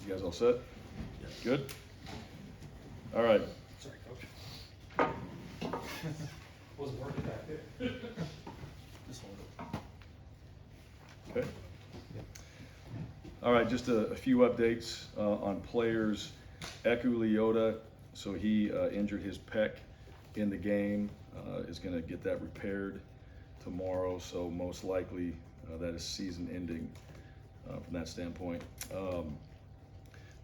You guys all set? Yes. Good? All right. Sorry, Coach. Wasn't working back there. Just hold it. Okay. All right, just a few updates on players. Eku Leota, so he injured his pec in the game, is going to get that repaired tomorrow, so most likely that is season ending from that standpoint.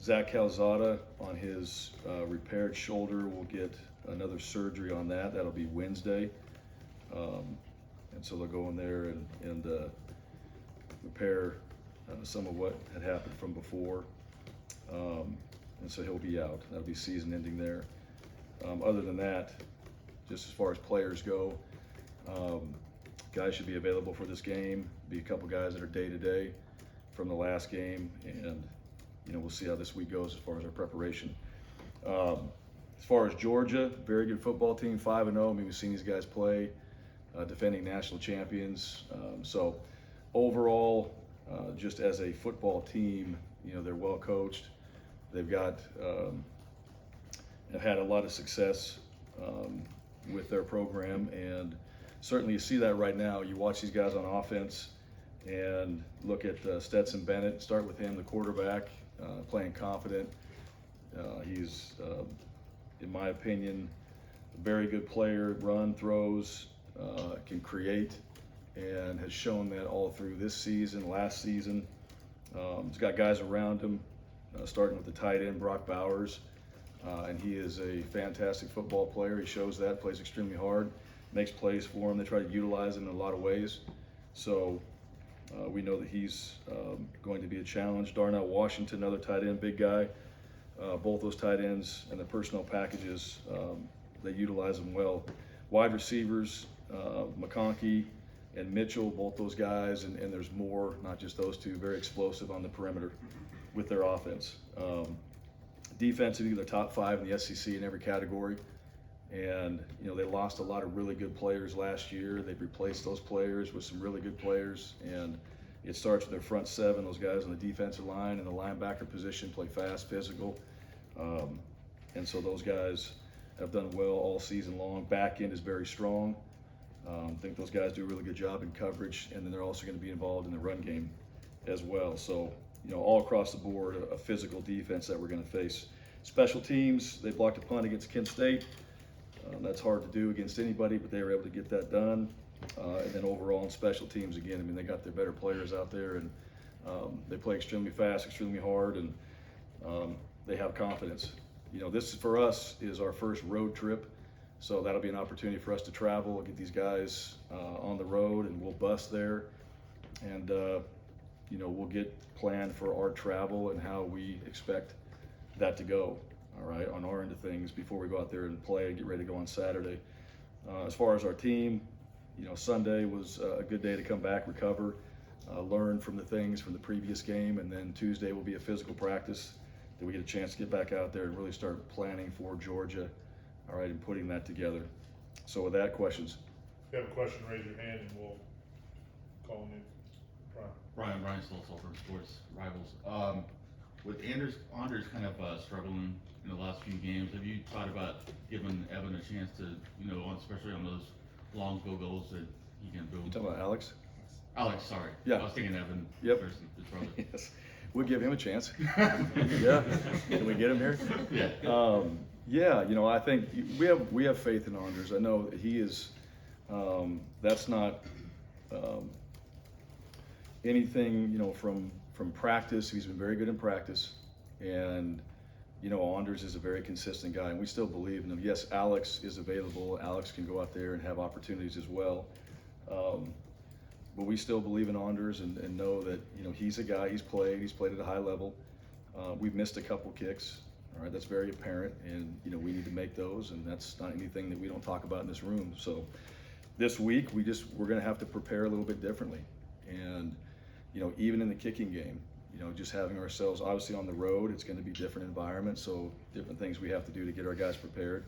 Zach Calzada on his repaired shoulder will get another surgery on that. That'll be Wednesday. And so they'll go in there and repair some of what had happened from before. And so he'll be out. That'll be season ending there. Other than that, just as far as players go, guys should be available for this game. Be a couple guys that are day to day from the last game, and we'll see how this week goes as far as our preparation. As far as Georgia, very good football team, 5-0. I mean, we've seen these guys play, defending national champions. So overall, just as a football team, they're well coached. They've got have had a lot of success with their program, and certainly you see that right now. You watch these guys on offense and look at Stenson Bennett. Start with him, the quarterback, playing confident. He's, in my opinion, a very good player. Run, throws, can create, and has shown that all through this season, last season. He's got guys around him, starting with the tight end, Brock Bowers, and he is a fantastic football player. He shows that, plays extremely hard, makes plays for him. They try to utilize him in a lot of ways. So we know that he's going to be a challenge. Darnell Washington, another tight end, big guy. Both those tight ends and the personnel packages, they utilize them well. Wide receivers, McConkey and Mitchell, both those guys, and there's more, not just those two, very explosive on the perimeter with their offense. Defensively, they're top 5 in the SEC in every category. And, they lost a lot of really good players last year. They've replaced those players with some really good players. And it starts with their front 7, those guys on the defensive line and the linebacker position play fast, physical. And so those guys have done well all season long. Back end is very strong. I think those guys do a really good job in coverage, and then they're also going to be involved in the run game as well. So, all across the board, a physical defense that we're going to face. Special teams, they blocked a punt against Kent State. That's hard to do against anybody, but they were able to get that done. And then overall in special teams, again, I mean, they got their better players out there, and they play extremely fast, extremely hard, and they have confidence. This for us is our first road trip. So that'll be an opportunity for us to travel, get these guys on the road, and we'll bus there. And, we'll get planned for our travel and how we expect that to go, all right, on our end of things before we go out there and play and get ready to go on Saturday. As far as our team, Sunday was a good day to come back, recover, learn from the things from the previous game, and then Tuesday will be a physical practice that we get a chance to get back out there and really start planning for Georgia. All right, and putting that together. So with that, questions? If you have a question, raise your hand and we'll call on you. Bryan Stolzel from Sports Rivals. With Anders kind of struggling in the last few games, have you thought about giving Evan a chance to, especially on those long field goals that he can build? You talking about Alex? Alex, sorry. Yeah. I was thinking Evan. Yep. First, his brother. Yes. We'll give him a chance. Yeah. Can we get him here? Yeah. I think we have faith in Anders. I know that he is. That's not anything. From practice. He's been very good in practice, and Anders is a very consistent guy, and we still believe in him. Yes, Alex is available. Alex can go out there and have opportunities as well. But we still believe in Anders and know that he's a guy. He's played at a high level. We've missed a couple kicks. All right, that's very apparent, and we need to make those, and that's not anything that we don't talk about in this room. So this week we're going to have to prepare a little bit differently, and even in the kicking game, just having ourselves obviously on the road, it's going to be different environment, so different things we have to do to get our guys prepared.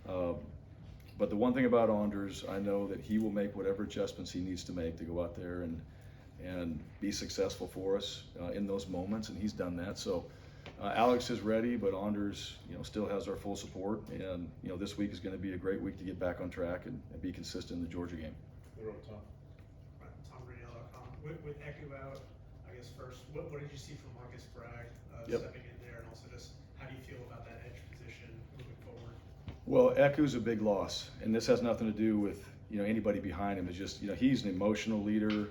But the one thing about Anders, I know that he will make whatever adjustments he needs to make to go out there and be successful for us in those moments, and he's done that. So Alex is ready, but Anders, still has our full support. And, this week is going to be a great week to get back on track and be consistent in the Georgia game. They're up top. TomRadioL.com. With Eku out, I guess first, what did you see from Marcus Bragg Yep. stepping in there, and also just how do you feel about that edge position moving forward? Well, Eku's a big loss, and this has nothing to do with anybody behind him. It's just he's an emotional leader.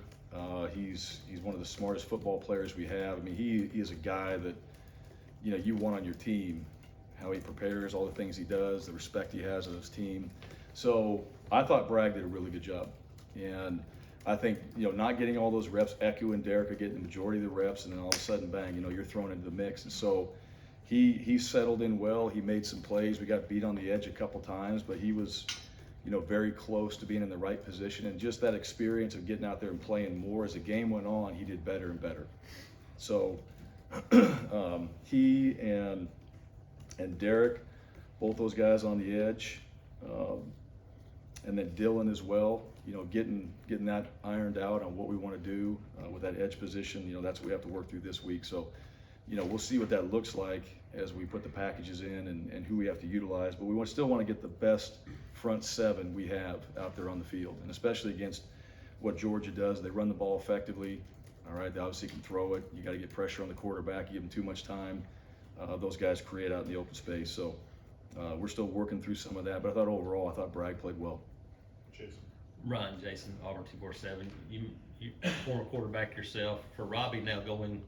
He's one of the smartest football players we have. I mean, he is a guy that you want on your team. How he prepares, all the things he does, the respect he has of his team. So I thought Bragg did a really good job, and I think not getting all those reps, Eku and Derek are getting the majority of the reps, and then all of a sudden, bang, you're thrown into the mix. And so he settled in well. He made some plays. We got beat on the edge a couple times, but he was very close to being in the right position. And just that experience of getting out there and playing more as the game went on, he did better and better. So he and Derek, both those guys on the edge, and then Dylan as well, getting that ironed out on what we want to do with that edge position. That's what we have to work through this week. So we'll see what that looks like as we put the packages in and who we have to utilize. But we still want to get the best front seven we have out there on the field, and especially against what Georgia does. They run the ball effectively. All right, they obviously can throw it. You got to get pressure on the quarterback. You give them too much time. Those guys create out in the open space. So we're still working through some of that. But I thought Bragg played well. Jason. Ryan, Jason, Auburn 247. You former quarterback yourself. For Robbie now going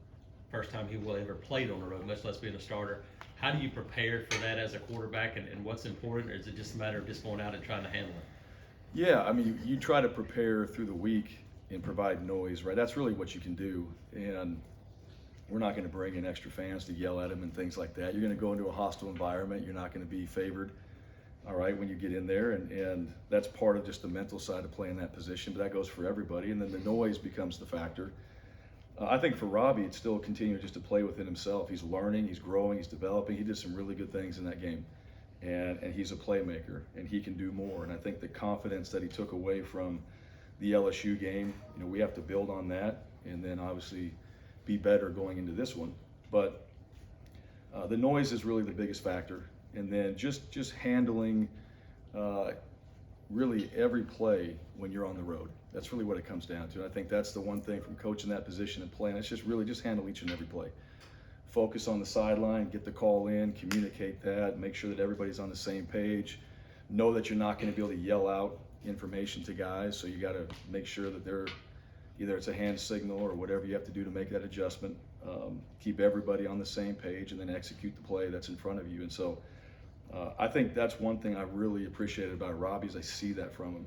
first time he will ever played on the road, much less being a starter. How do you prepare for that as a quarterback, and what's important, or is it just a matter of just going out and trying to handle it? Yeah, I mean, you try to prepare through the week and provide noise, right? That's really what you can do. And we're not going to bring in extra fans to yell at him and things like that. You're going to go into a hostile environment. You're not going to be favored, all right, when you get in there. And that's part of just the mental side of playing that position, but that goes for everybody. And then the noise becomes the factor. I think for Robbie, it's still continuing just to play within himself. He's learning, he's growing, he's developing. He did some really good things in that game. And he's a playmaker, and he can do more. And I think the confidence that he took away from the LSU game, we have to build on that, and then obviously be better going into this one. But the noise is really the biggest factor. And then just handling really every play when you're on the road. That's really what it comes down to. And I think that's the one thing from coaching that position and playing. It's just handle each and every play. Focus on the sideline, get the call in, communicate that, make sure that everybody's on the same page. Know that you're not going to be able to yell out information to guys, so you got to make sure that they're either it's a hand signal or whatever you have to do to make that adjustment. Keep everybody on the same page and then execute the play that's in front of you. And so I think that's one thing I really appreciated about Robbie is I see that from him.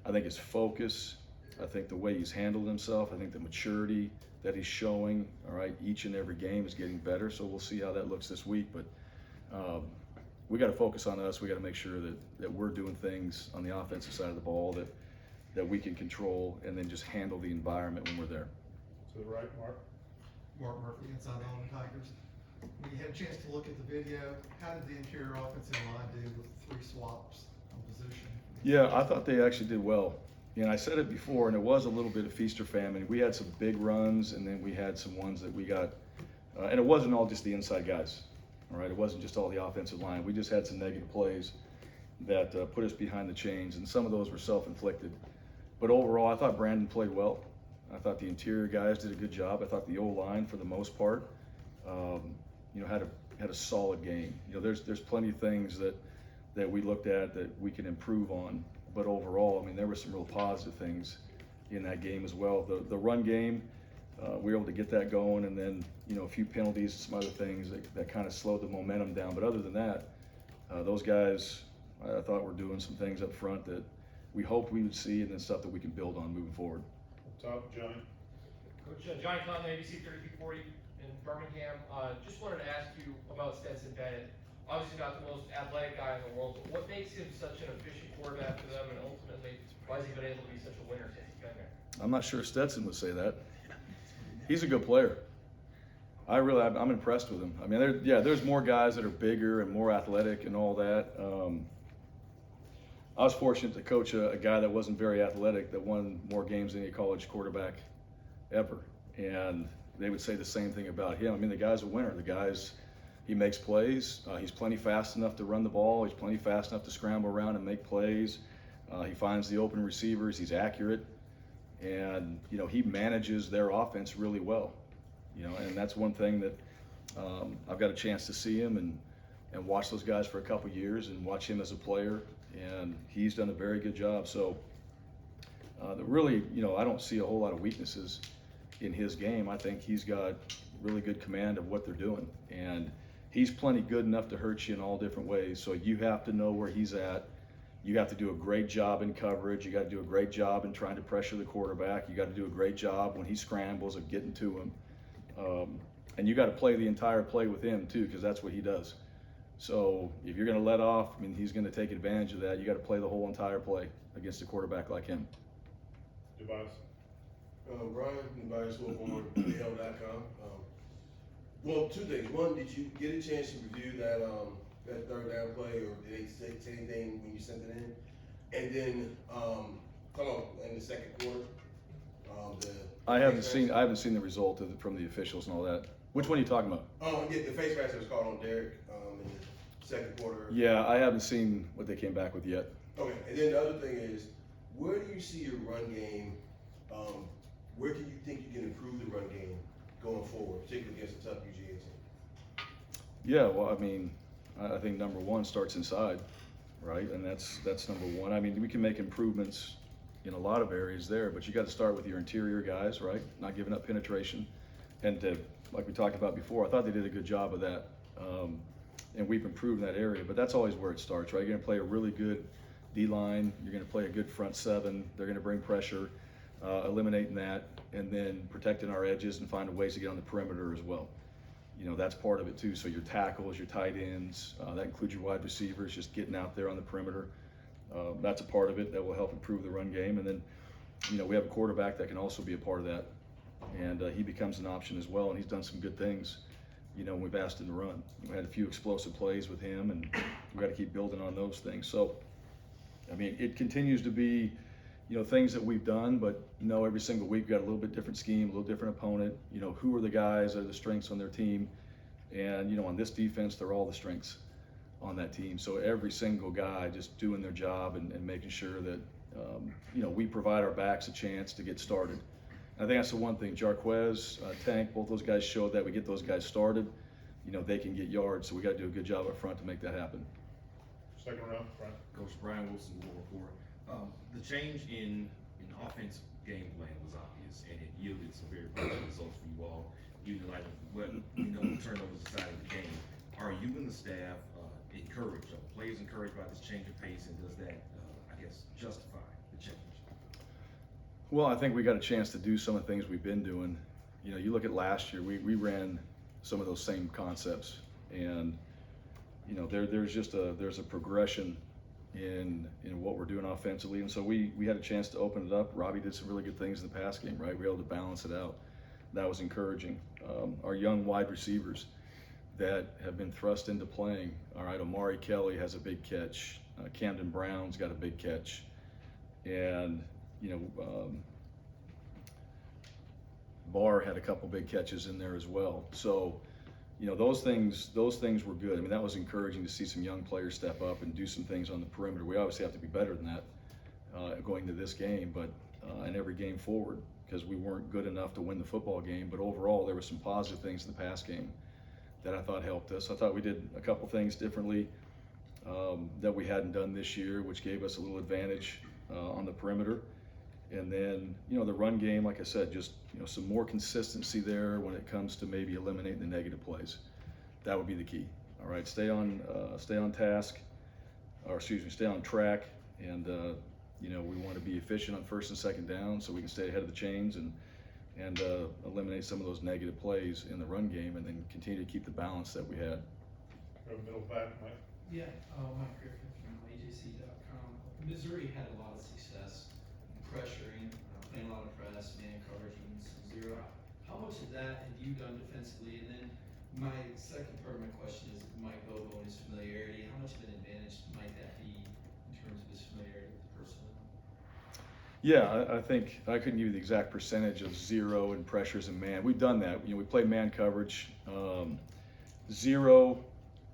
I think his focus, I think the way he's handled himself, I think the maturity that he's showing, all right, each and every game is getting better. So we'll see how that looks this week. But we got to focus on us. We got to make sure that we're doing things on the offensive side of the ball that we can control and then just handle the environment when we're there. To the right, Mark. Mark Murphy, inside the Auburn Tigers. When you had a chance to look at the video, how did the interior offensive line do with 3 swaps on position? Yeah, I thought they actually did well. And I said it before, and it was a little bit of feast or famine. We had some big runs, and then we had some ones that we got, and it wasn't all just the inside guys, all right? It wasn't just all the offensive line. We just had some negative plays that put us behind the chains, and some of those were self-inflicted. But overall, I thought Brandon played well. I thought the interior guys did a good job. I thought the O-line, for the most part, had a solid game. There's plenty of things that we looked at that we can improve on. But overall, I mean, there were some real positive things in that game as well. The run game, we were able to get that going, and then a few penalties, some other things that kind of slowed the momentum down. But other than that, those guys, I thought were doing some things up front that we hoped we would see, and then stuff that we can build on moving forward. Up top, Johnny. Coach Johnny Conley, ABC 3240 in Birmingham. Just wanted to ask you about Stenson Bennett. Obviously not the most athletic guy in the world, but what makes him such an efficient quarterback for them, and ultimately, why has he been able to be such a winner since he's been there? I'm not sure Stetson would say that. He's a good player. I'm impressed with him. I mean, there's more guys that are bigger and more athletic and all that. I was fortunate to coach a guy that wasn't very athletic that won more games than any college quarterback ever. And they would say the same thing about him. I mean, the guy's a winner. He makes plays. He's plenty fast enough to run the ball. He's plenty fast enough to scramble around and make plays. He finds the open receivers. He's accurate. And, he manages their offense really well. And that's one thing that I've got a chance to see him and watch those guys for a couple years and watch him as a player. And he's done a very good job. So really, I don't see a whole lot of weaknesses in his game. I think he's got really good command of what they're doing. And he's plenty good enough to hurt you in all different ways. So you have to know where he's at. You have to do a great job in coverage. You got to do a great job in trying to pressure the quarterback. You got to do a great job when he scrambles of getting to him. And you got to play the entire play with him too, because that's what he does. So if you're going to let off, he's going to take advantage of that. You got to play the whole entire play against a quarterback like him. Tobias? Bryan, Tobias Wilborn, AL.com. Well, two things. One, did you get a chance to review that third down play, or did they say anything when you sent it in? And then, in the second quarter, I haven't seen the result from the officials and all that. Which one are you talking about? Yeah, the face mask that was called on Derek in the second quarter. Yeah, I haven't seen what they came back with yet. Okay, and then the other thing is, where do you see your run game? Where can you think you can improve the run game going forward, particularly against a tough UGA team? Yeah, well, I think number one starts inside, right? And that's number one. We can make improvements in a lot of areas there, but you got to start with your interior guys, right? Not giving up penetration. And like we talked about before, I thought they did a good job of that. And we've improved in that area, but that's always where it starts, right? You're going to play a really good D-line. You're going to play a good front seven. They're going to bring pressure, eliminating that, and then protecting our edges and finding ways to get on the perimeter as well. That's part of it too. So your tackles, your tight ends, that includes your wide receivers, just getting out there on the perimeter. That's a part of it that will help improve the run game. And then, we have a quarterback that can also be a part of that. And he becomes an option as well. And he's done some good things, we've asked him to run. We had a few explosive plays with him, and we got to keep building on those things. So, it continues to be, things that we've done, but, every single week we've got a little bit different scheme, a little different opponent. Who are the guys that are the strengths on their team? And, on this defense, they're all the strengths on that team. So every single guy just doing their job and making sure that, we provide our backs a chance to get started. And I think that's the one thing. Jarquez, Tank, both those guys showed that we get those guys started, they can get yards. So we got to do a good job up front to make that happen. Second round, Bryan. Coach Bryan Wilson, World Report. The change in offense game plan was obvious, and it yielded some very positive results for you all. Even like turnovers aside of the game, are you and the staff encouraged, are the players encouraged by this change of pace, and does that, justify the change? Well, I think we got a chance to do some of the things we've been doing. You look at last year, we ran some of those same concepts, and there's a progression in what we're doing offensively, and so we had a chance to open it up. Robbie did some really good things in the pass game, right? We were able to balance it out. That was encouraging. Our young wide receivers that have been thrust into playing. All right, Amari Kelly has a big catch. Camden Brown's got a big catch, and Barr had a couple big catches in there as well. So, those things were good. That was encouraging to see some young players step up and do some things on the perimeter. We obviously have to be better than that going to this game, but in every game forward, because we weren't good enough to win the football game. But overall, there were some positive things in the pass game that I thought helped us. I thought we did a couple things differently that we hadn't done this year, which gave us a little advantage on the perimeter. And then, the run game, like I said, just, some more consistency there when it comes to maybe eliminating the negative plays. That would be the key. All right, stay on task, stay on track. And, we want to be efficient on first and second down so we can stay ahead of the chains and eliminate some of those negative plays in the run game, and then continue to keep the balance that we had. Go middle back, Mike. Yeah, Mike Griffin from AJC.com. Missouri had a lot of success pressuring, playing a lot of press, man coverage, and some zero. How much of that have you done defensively? And then my second part of my question is Mike Bobo and his familiarity. How much of an advantage might that be in terms of his familiarity with the personnel? Yeah, I think I couldn't give you the exact percentage of zero and pressures and man. We've done that. We played man coverage. Zero,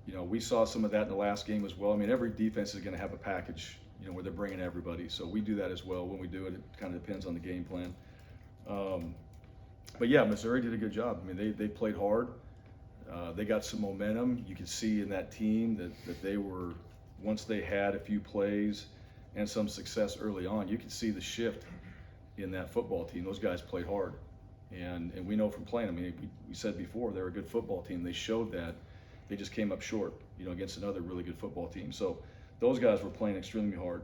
we saw some of that in the last game as well. I mean, every defense is going to have a package, where they're bringing everybody. So we do that as well. When we do it, it kind of depends on the game plan. But yeah, Missouri did a good job. I mean, they played hard. They got some momentum. You could see in that team that they were, once they had a few plays and some success early on, you could see the shift in that football team. Those guys played hard. And we know from playing, I mean, we said before, they're a good football team. They showed that. They just came up short, against another really good football team. So those guys were playing extremely hard.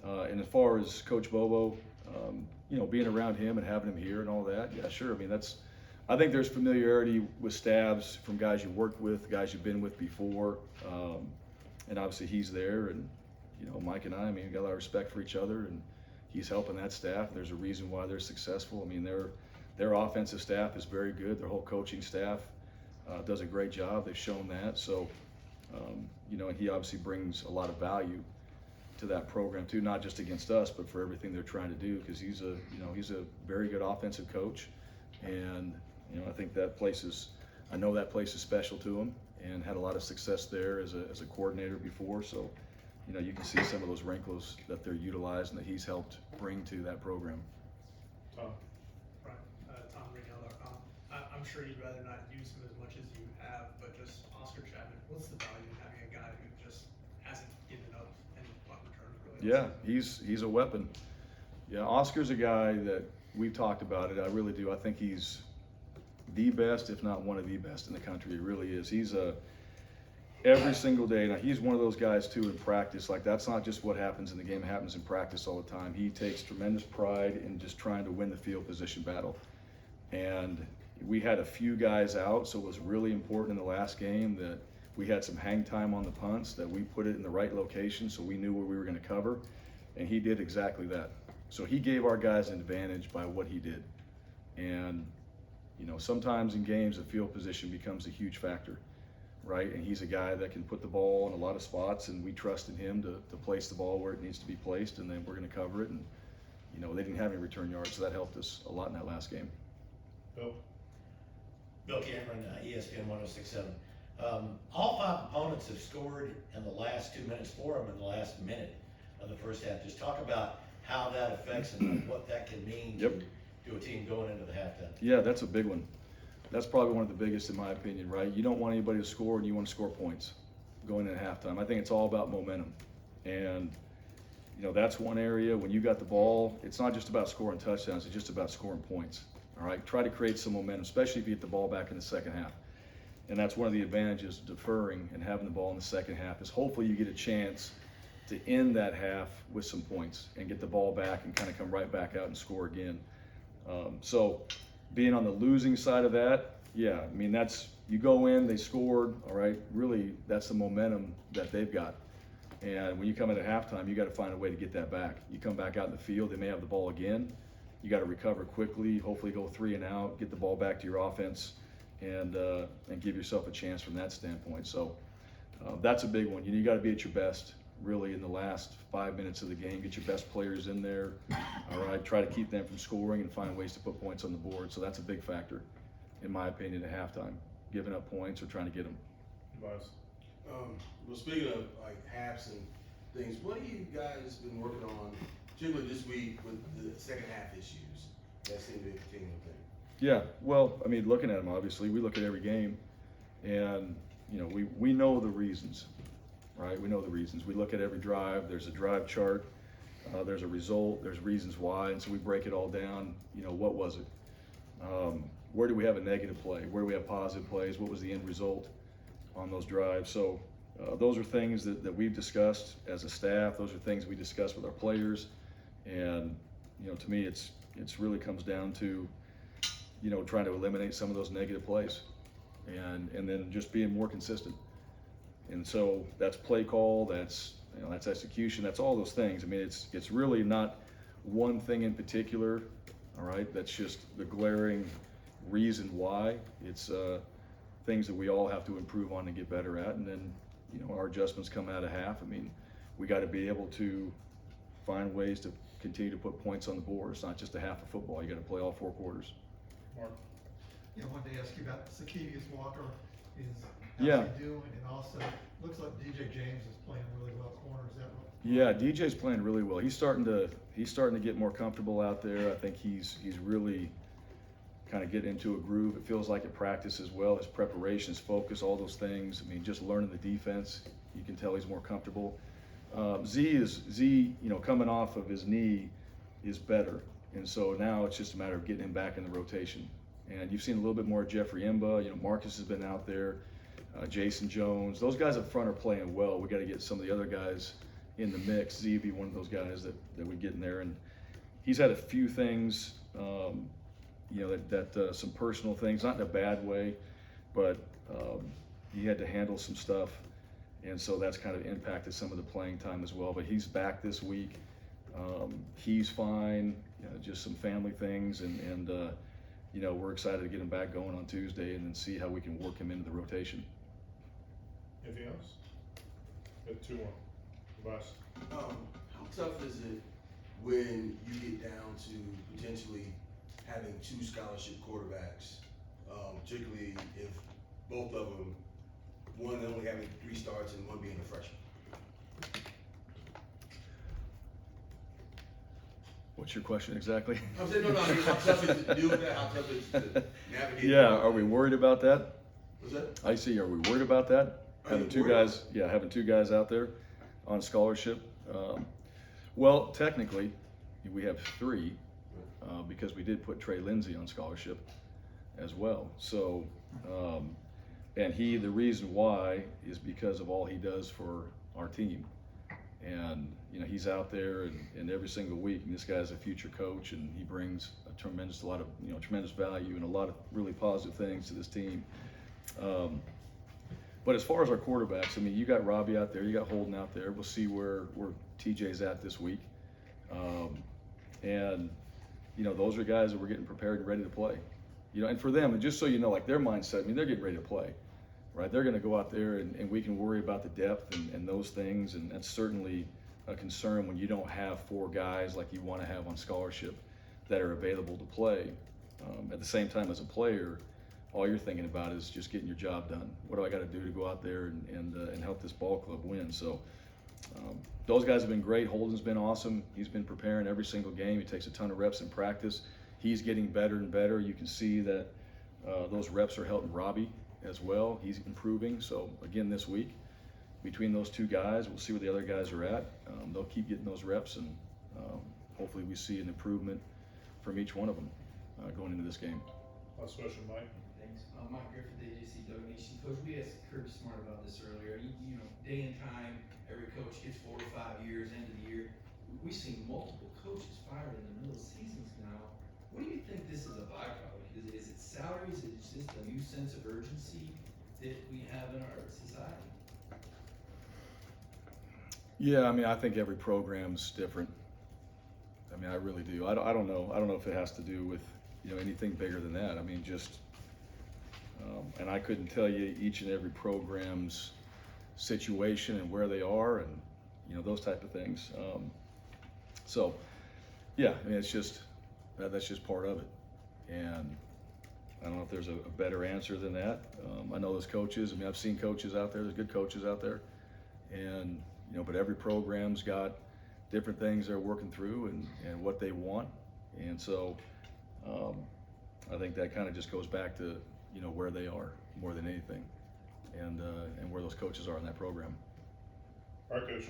And as far as Coach Bobo, being around him and having him here and all that, yeah, sure. I mean, I think there's familiarity with staffs from guys you worked with, guys you've been with before. And obviously he's there, and, Mike and I mean, we got a lot of respect for each other, and he's helping that staff. There's a reason why they're successful. I mean, their offensive staff is very good. Their whole coaching staff does a great job. They've shown that. So, and he obviously brings a lot of value to that program too, not just against us, but for everything they're trying to do, because he's a very good offensive coach. And, I think I know that place is special to him, and had a lot of success there as a coordinator before. So, you can see some of those wrinkles that they're utilizing that he's helped bring to that program. Tom? Bryan, TomRadell.com. I'm sure you'd rather not use him as much as you have, but just Oscar Chapman, what's the value in having a guy who just hasn't given up any punt returns really? Yeah, he's a weapon. Yeah, Oscar's a guy that we've talked about it. I really do. I think he's the best, if not one of the best in the country. He really is. He's every single day. Now, he's one of those guys too in practice. Like, that's not just what happens in the game, it happens in practice all the time. He takes tremendous pride in just trying to win the field position battle. And we had a few guys out, so it was really important in the last game that we had some hang time on the punts, that we put it in the right location so we knew where we were going to cover. And he did exactly that. So he gave our guys an advantage by what he did. And, sometimes in games, the field position becomes a huge factor, right? And he's a guy that can put the ball in a lot of spots, and we trust in him to place the ball where it needs to be placed, and then we're going to cover it. And, they didn't have any return yards, so that helped us a lot in that last game. Bill? Bill Cameron, ESPN 106.7. All five opponents have scored in the last 2 minutes for them in the last minute of the first half. Just talk about how that affects and what that can mean to a team going into the halftime. Yeah, that's a big one. That's probably one of the biggest in my opinion, right? You don't want anybody to score, and you want to score points going into halftime. I think it's all about momentum. And, that's one area when you got the ball, it's not just about scoring touchdowns, it's just about scoring points. All right, try to create some momentum, especially if you get the ball back in the second half. And that's one of the advantages of deferring and having the ball in the second half, is hopefully you get a chance to end that half with some points and get the ball back and kind of come right back out and score again. So being on the losing side of that, yeah, I mean, you go in, they scored, all right, really that's the momentum that they've got. And when you come into halftime, you got to find a way to get that back. You come back out in the field, they may have the ball again. You got to recover quickly, hopefully go 3 and out, get the ball back to your offense, and give yourself a chance from that standpoint. So that's a big one. You got to be at your best, really, in the last 5 minutes of the game. Get your best players in there, all right? Try to keep them from scoring and find ways to put points on the board. So that's a big factor, in my opinion, at halftime, giving up points or trying to get them. Tobias? Well, speaking of like halves and things, what have you guys been working on, particularly this week, with the second half issues that seem to be a continuing thing? Yeah, well, I mean, looking at them, obviously, we look at every game, and we know the reasons, right? We know the reasons. We look at every drive. There's a drive chart. There's a result. There's reasons why, and so we break it all down. What was it? Where do we have a negative play? Where do we have positive plays? What was the end result on those drives? So those are things that we've discussed as a staff. Those are things we discuss with our players, and to me, it's really comes down to trying to eliminate some of those negative plays, and then just being more consistent. And so that's play call, that's that's execution, that's all those things. I mean, it's really not one thing in particular, all right? That's just the glaring reason why. It's things that we all have to improve on and get better at, and then our adjustments come out of half. I mean, we got to be able to find ways to continue to put points on the board. It's not just a half of football. You got to play all 4 quarters. Mark? Yeah, I wanted to ask you about Zacchaeus Walker, Yeah. how's he doing? And also, looks like DJ James is playing really well corner, is that right? Yeah, DJ's playing really well. He's starting to get more comfortable out there. I think he's really kind of getting into a groove. It feels like at practice as well. His preparation, his focus, all those things. I mean, just learning the defense, you can tell he's more comfortable. Z, coming off of his knee is better. And so now it's just a matter of getting him back in the rotation. And you've seen a little bit more of Jeffrey Imba. Marcus has been out there. Jason Jones. Those guys up front are playing well. We got to get some of the other guys in the mix. Z be one of those guys that we get in there. And he's had a few things, some personal things, not in a bad way, but he had to handle some stuff. And so that's kind of impacted some of the playing time as well. But he's back this week. He's fine. Just some family things, and we're excited to get him back going on Tuesday, and then see how we can work him into the rotation. Anything else? Got 2 more. Tobias? How tough is it when you get down to potentially having 2 scholarship quarterbacks, particularly if both of them, one only having 3 starts and one being a freshman? What's your question exactly? I'm saying, no, I mean, how tough is it to deal with that? How tough is it to navigate? Yeah, are we worried about that? What's that? I see. Are we worried about that? Are you Having 2 worried? guys, having 2 guys out there on scholarship. Well, technically, we have 3 because we did put Trey Lindsey on scholarship as well. So, and the reason why is because of all he does for our team. And he's out there and every single week, and this guy's a future coach, and he brings a tremendous value and a lot of really positive things to this team. But as far as our quarterbacks, I mean, you got Robbie out there, you got Holden out there. We'll see where TJ's at this week. And those are guys that we're getting prepared and ready to play. And for them, and just so you know, like their mindset, I mean, they're getting ready to play, right? They're going to go out there and we can worry about the depth and those things. And that's certainly a concern when you don't have 4 guys like you want to have on scholarship that are available to play. At the same time, as a player, all you're thinking about is just getting your job done. What do I got to do to go out there and help this ball club win? So those guys have been great. Holden's been awesome. He's been preparing every single game. He takes a ton of reps in practice. He's getting better and better. You can see that those reps are helping Robbie as well. He's improving. So again, this week, between those 2 guys, we'll see where the other guys are at. They'll keep getting those reps, and hopefully we see an improvement from each one of them going into this game. Last question, Mike. Thanks. Mike Griffith, AJC Dog Nation. Coach, we asked Kirby Smart about this earlier. Day and time, every coach gets 4 to 5 years, end of the year. We've seen multiple coaches fired in the middle of seasons now. What do you think this is a byproduct? Is it salaries? Is it just a new sense of urgency that we have in our society? Yeah, I mean, I think every program's different. I mean, I really do. I don't know. I don't know if it has to do with anything bigger than that. I mean, just and I couldn't tell you each and every program's situation and where they are and those type of things. So yeah, I mean, it's just that's just part of it. And I don't know if there's a better answer than that. I know there's coaches. I mean, I've seen coaches out there. There's good coaches out there, and but every program's got different things they're working through and what they want. And so I think that kind of just goes back to where they are more than anything, and where those coaches are in that program. All right, Coach.